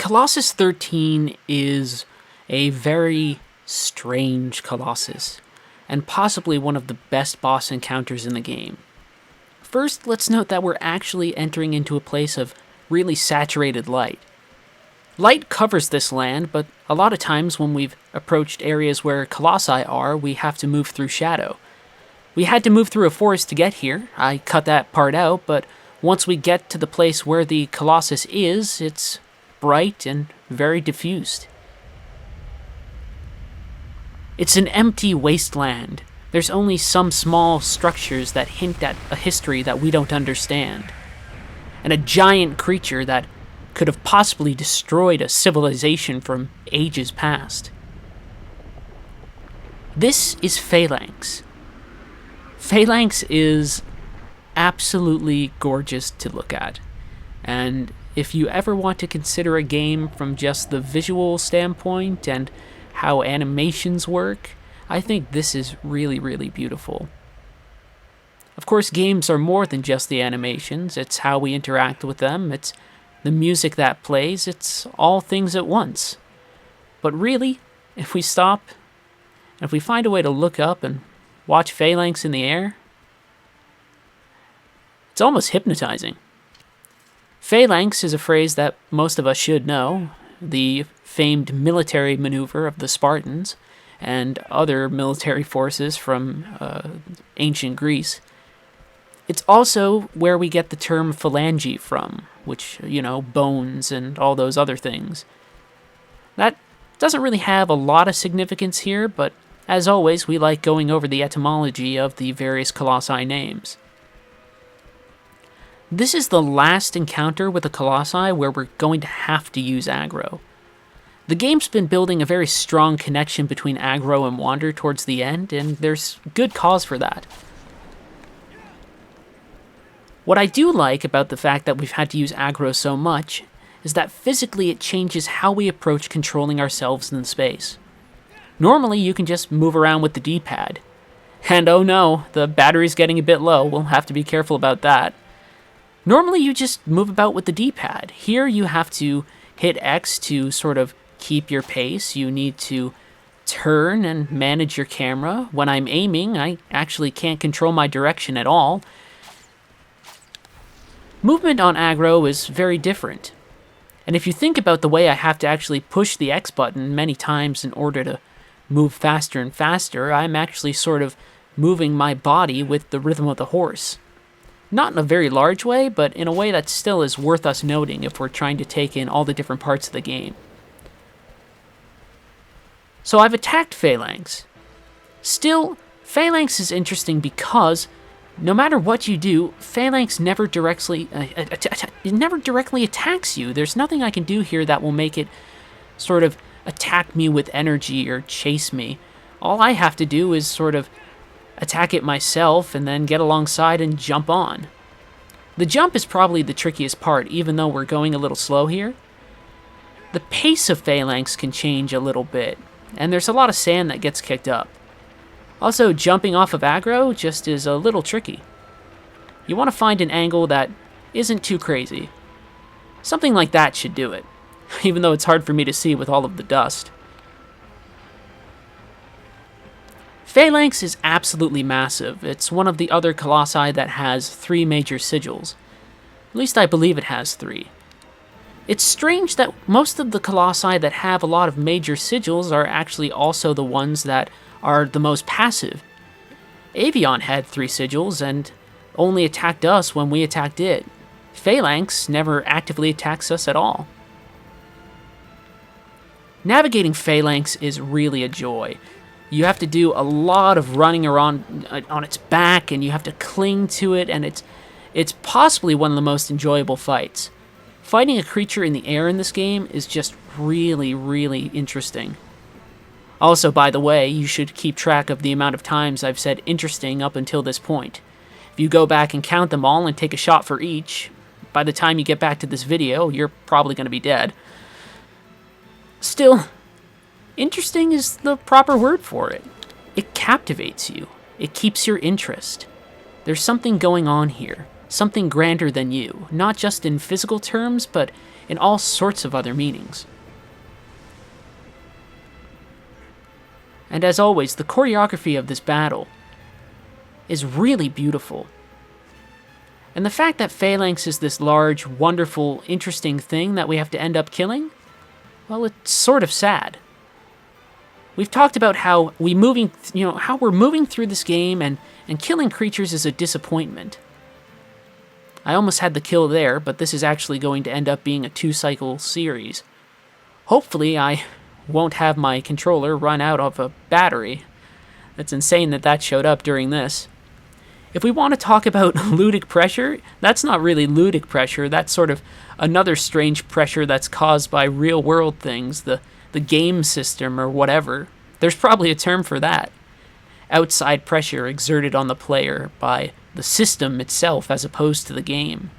Colossus 13 is a very strange Colossus, and possibly one of the best boss encounters in the game. First, let's note that we're actually entering into a place of really saturated light. Light covers this land, but a lot of times when we've approached areas where Colossi are, we have to move through shadow. We had to move through a forest to get here. I cut that part out, but once we get to the place where the Colossus is, it's bright and very diffused. It's an empty wasteland. There's only some small structures that hint at a history that we don't understand, and a giant creature that could have possibly destroyed a civilization from ages past. This is Phalanx. Phalanx is absolutely gorgeous to look at, and if you ever want to consider a game from just the visual standpoint and how animations work, I think this is really, really beautiful. Of course, games are more than just the animations. It's how we interact with them, it's the music that plays, it's all things at once. But really, if we stop, and if we find a way to look up and watch Phalanx in the air, it's almost hypnotizing. Phalanx is a phrase that most of us should know, the famed military maneuver of the Spartans and other military forces from ancient Greece. It's also where we get the term phalange from, which, bones and all those other things. That doesn't really have a lot of significance here, but as always, we like going over the etymology of the various Colossi names. This is the last encounter with the Colossi where we're going to have to use Agro. The game's been building a very strong connection between Agro and Wander towards the end, and there's good cause for that. What I do like about the fact that we've had to use Agro so much is that physically it changes how we approach controlling ourselves in space. Normally you can just move around with the D-pad. And oh no, the battery's getting a bit low, we'll have to be careful about that. Normally you just move about with the D-pad. Here you have to hit X to sort of keep your pace. You need to turn and manage your camera. When I'm aiming, I actually can't control my direction at all. Movement on Agro is very different. And if you think about the way I have to actually push the X button many times in order to move faster and faster, I'm actually sort of moving my body with the rhythm of the horse. Not in a very large way, but in a way that still is worth us noting if we're trying to take in all the different parts of the game. So I've attacked Phalanx. Still, Phalanx is interesting because no matter what you do, Phalanx never directly attacks you. There's nothing I can do here that will make it sort of attack me with energy or chase me. All I have to do is sort of attack it myself and then get alongside and jump on. The jump is probably the trickiest part, even though we're going a little slow here. The pace of Phalanx can change a little bit, and there's a lot of sand that gets kicked up. Also, jumping off of Agro just is a little tricky. You want to find an angle that isn't too crazy. Something like that should do it, even though it's hard for me to see with all of the dust. Phalanx is absolutely massive. It's one of the other Colossi that has 3 major sigils. At least I believe it has 3. It's strange that most of the Colossi that have a lot of major sigils are actually also the ones that are the most passive. Avion had 3 sigils and only attacked us when we attacked it. Phalanx never actively attacks us at all. Navigating Phalanx is really a joy. You have to do a lot of running around on its back, and you have to cling to it, and it's possibly one of the most enjoyable fights. Fighting a creature in the air in this game is just really, really interesting. Also, by the way, you should keep track of the amount of times I've said interesting up until this point. If you go back and count them all and take a shot for each, by the time you get back to this video, you're probably going to be dead. Still, interesting is the proper word for it. It captivates you. It keeps your interest. There's something going on here, something grander than you, not just in physical terms, but in all sorts of other meanings. And as always, the choreography of this battle is really beautiful. And the fact that Phalanx is this large, wonderful, interesting thing that we have to end up killing, well, it's sort of sad. We've talked about how we're moving through this game and killing creatures is a disappointment. I almost had the kill there, but this is actually going to end up being a 2-cycle series. Hopefully, I won't have my controller run out of a battery. It's insane that showed up during this. If we want to talk about ludic pressure, that's not really ludic pressure. That's sort of another strange pressure that's caused by real-world things, the game system or whatever. There's probably a term for that. Outside pressure exerted on the player by the system itself as opposed to the game.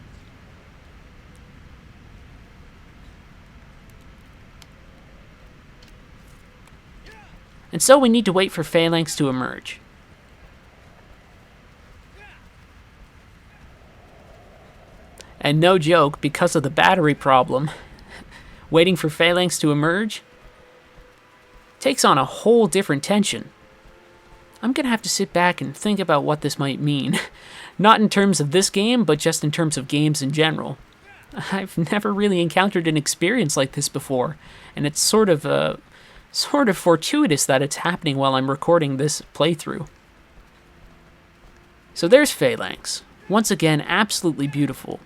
And so we need to wait for Phalanx to emerge. And no joke, because of the battery problem, waiting for Phalanx to emerge takes on a whole different tension. I'm going to have to sit back and think about what this might mean. Not in terms of this game, but just in terms of games in general. I've never really encountered an experience like this before, and it's sort of fortuitous that it's happening while I'm recording this playthrough. So there's Phalanx. Once again, absolutely beautiful.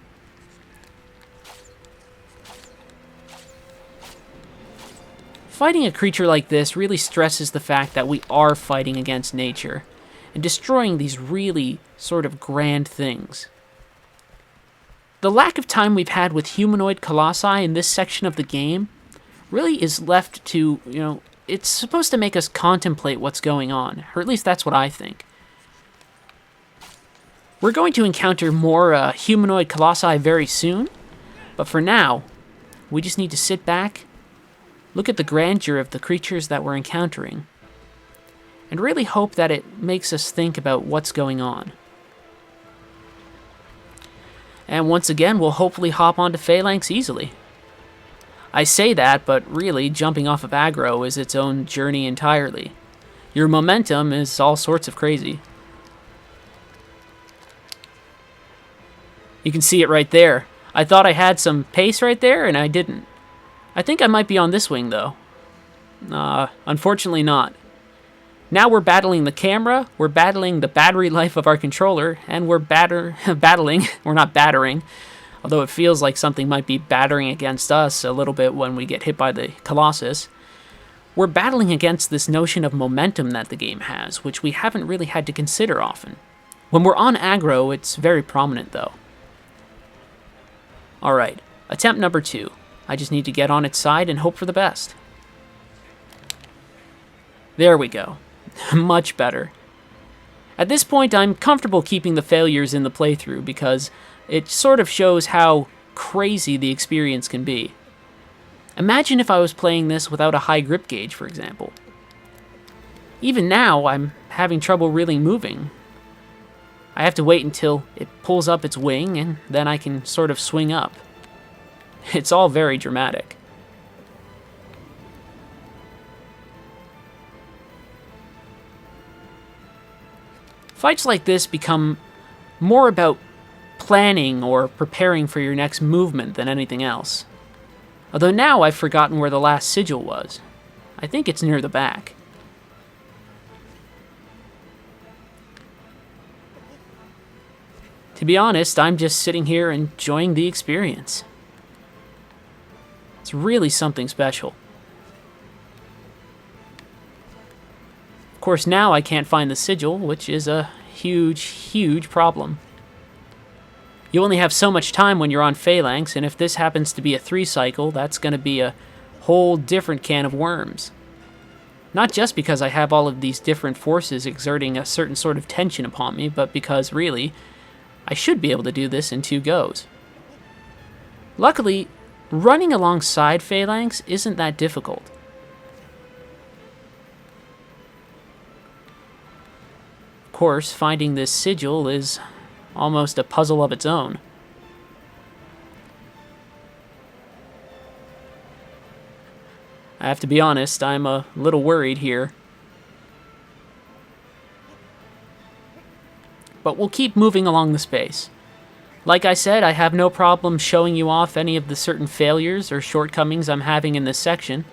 Fighting a creature like this really stresses the fact that we are fighting against nature and destroying these really sort of grand things. The lack of time we've had with humanoid colossi in this section of the game really is left to, it's supposed to make us contemplate what's going on, or at least that's what I think. We're going to encounter more humanoid colossi very soon, but for now, we just need to sit back, look at the grandeur of the creatures that we're encountering, and really hope that it makes us think about what's going on. And once again, we'll hopefully hop onto Phalanx easily. I say that, but really, jumping off of Agro is its own journey entirely. Your momentum is all sorts of crazy. You can see it right there. I thought I had some pace right there, and I didn't. I think I might be on this wing, though. Unfortunately not. Now we're battling the camera, we're battling the battery life of our controller, and we're battling, we're not battering, although it feels like something might be battering against us a little bit when we get hit by the Colossus. We're battling against this notion of momentum that the game has, which we haven't really had to consider often. When we're on Agro, it's very prominent, though. Alright, attempt number 2. I just need to get on its side and hope for the best. There we go. Much better. At this point, I'm comfortable keeping the failures in the playthrough because it sort of shows how crazy the experience can be. Imagine if I was playing this without a high grip gauge, for example. Even now, I'm having trouble really moving. I have to wait until it pulls up its wing, and then I can sort of swing up. It's all very dramatic. Fights like this become more about planning or preparing for your next movement than anything else. Although now I've forgotten where the last sigil was. I think it's near the back. To be honest, I'm just sitting here enjoying the experience. It's really something special. Of course, now I can't find the sigil, which is a huge, huge problem. You only have so much time when you're on Phalanx, and if this happens to be a 3-cycle, that's going to be a whole different can of worms. Not just because I have all of these different forces exerting a certain sort of tension upon me, but because, really, I should be able to do this in 2 goes. Luckily, running alongside Phalanx isn't that difficult. Of course, finding this sigil is almost a puzzle of its own. I have to be honest, I'm a little worried here. But we'll keep moving along the space. Like I said, I have no problem showing you off any of the certain failures or shortcomings I'm having in this section.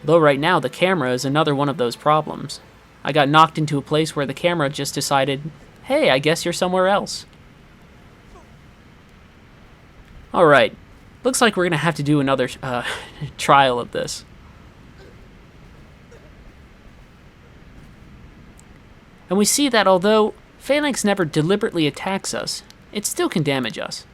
Though right now, the camera is another one of those problems. I got knocked into a place where the camera just decided, hey, I guess you're somewhere else. Alright, looks like we're going to have to do another trial of this. And we see that although Phalanx never deliberately attacks us, it still can damage us.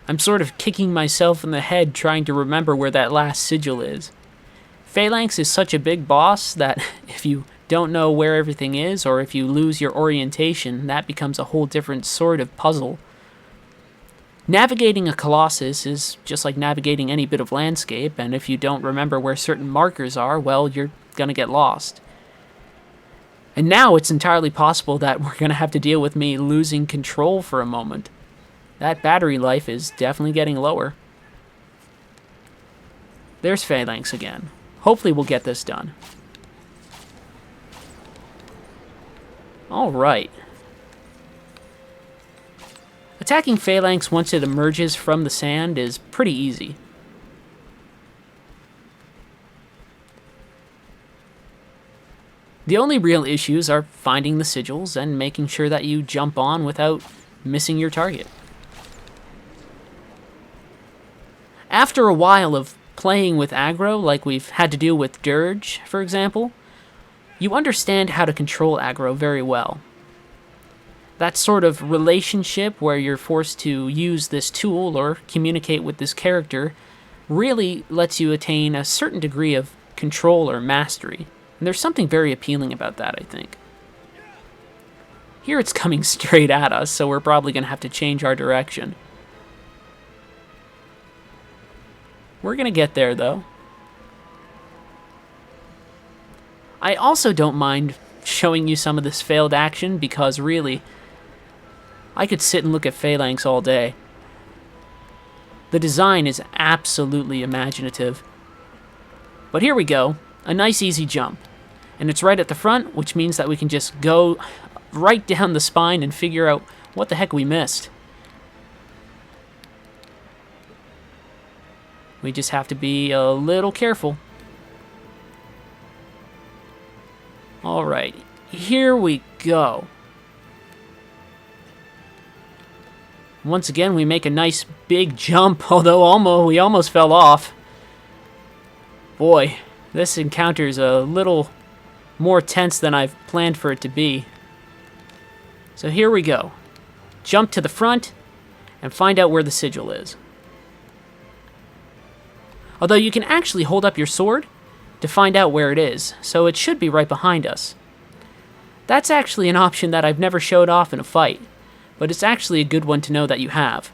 I'm sort of kicking myself in the head trying to remember where that last sigil is. Phalanx is such a big boss that if you don't know where everything is, or if you lose your orientation, that becomes a whole different sort of puzzle. Navigating a Colossus is just like navigating any bit of landscape, and if you don't remember where certain markers are, well, you're gonna get lost. And now it's entirely possible that we're gonna have to deal with me losing control for a moment. That battery life is definitely getting lower. There's Phalanx again. Hopefully we'll get this done. Alright. Attacking Phalanx once it emerges from the sand is pretty easy. The only real issues are finding the sigils and making sure that you jump on without missing your target. After a while of playing with Agro, like we've had to do with Dirge, for example, you understand how to control Agro very well. That sort of relationship where you're forced to use this tool or communicate with this character really lets you attain a certain degree of control or mastery. And there's something very appealing about that, I think. Here it's coming straight at us, so we're probably going to have to change our direction. We're going to get there, though. I also don't mind showing you some of this failed action because, really, I could sit and look at Phalanx all day. The design is absolutely imaginative. But here we go. A nice easy jump. And it's right at the front, which means that we can just go right down the spine and figure out what the heck we missed. We just have to be a little careful. Alright, here we go. Once again, we make a nice big jump, although we almost fell off. Boy, this encounter is a little more tense than I've planned for it to be. So here we go. Jump to the front and find out where the sigil is. Although you can actually hold up your sword to find out where it is, so it should be right behind us. That's actually an option that I've never showed off in a fight, but it's actually a good one to know that you have.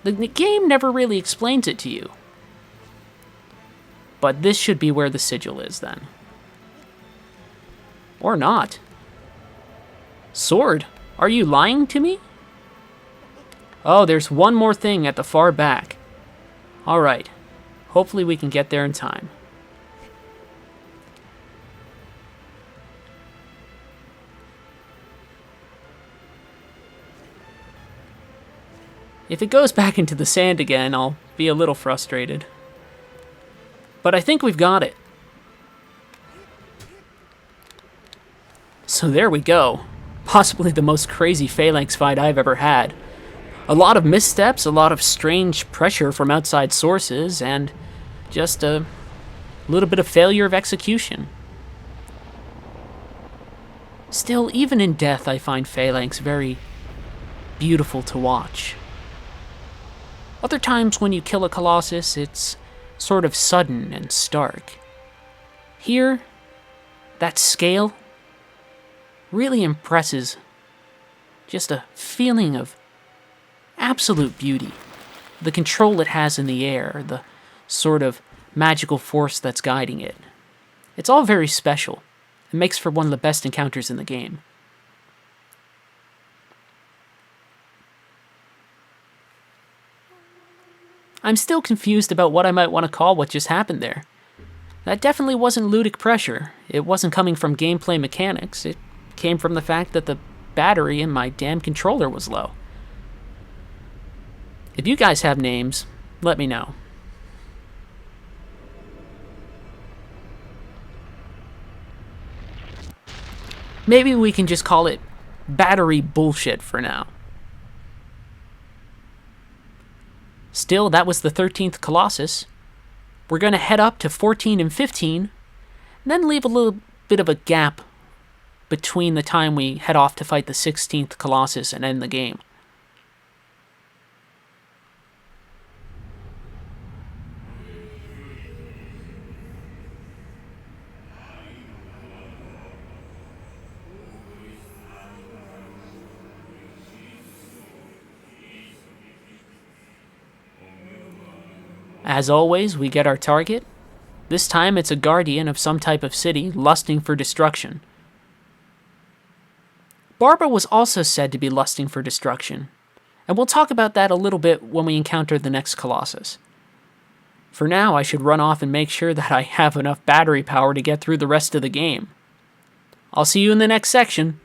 The game never really explains it to you. But this should be where the sigil is, then. Or not. Sword, are you lying to me? Oh, there's one more thing at the far back. Alright. Hopefully we can get there in time. If it goes back into the sand again, I'll be a little frustrated. But I think we've got it. So there we go. Possibly the most crazy Phalanx fight I've ever had. A lot of missteps, a lot of strange pressure from outside sources, and just a little bit of failure of execution. Still, even in death, I find Phalanx very beautiful to watch. Other times when you kill a Colossus, it's sort of sudden and stark. Here, that scale really impresses. Just a feeling of absolute beauty. The control it has in the air, the sort of magical force that's guiding it. It's all very special, It makes for one of the best encounters in the game. I'm still confused about what I might want to call what just happened there. That definitely wasn't ludic pressure. It wasn't coming from gameplay mechanics. It came from the fact that the battery in my damn controller was low. If you guys have names, let me know. Maybe we can just call it battery bullshit for now. Still, that was the 13th Colossus. We're going to head up to 14 and 15, and then leave a little bit of a gap between the time we head off to fight the 16th Colossus and end the game. As always, we get our target. This time it's a guardian of some type of city lusting for destruction. Barbara was also said to be lusting for destruction, and we'll talk about that a little bit when we encounter the next Colossus. For now, I should run off and make sure that I have enough battery power to get through the rest of the game. I'll see you in the next section.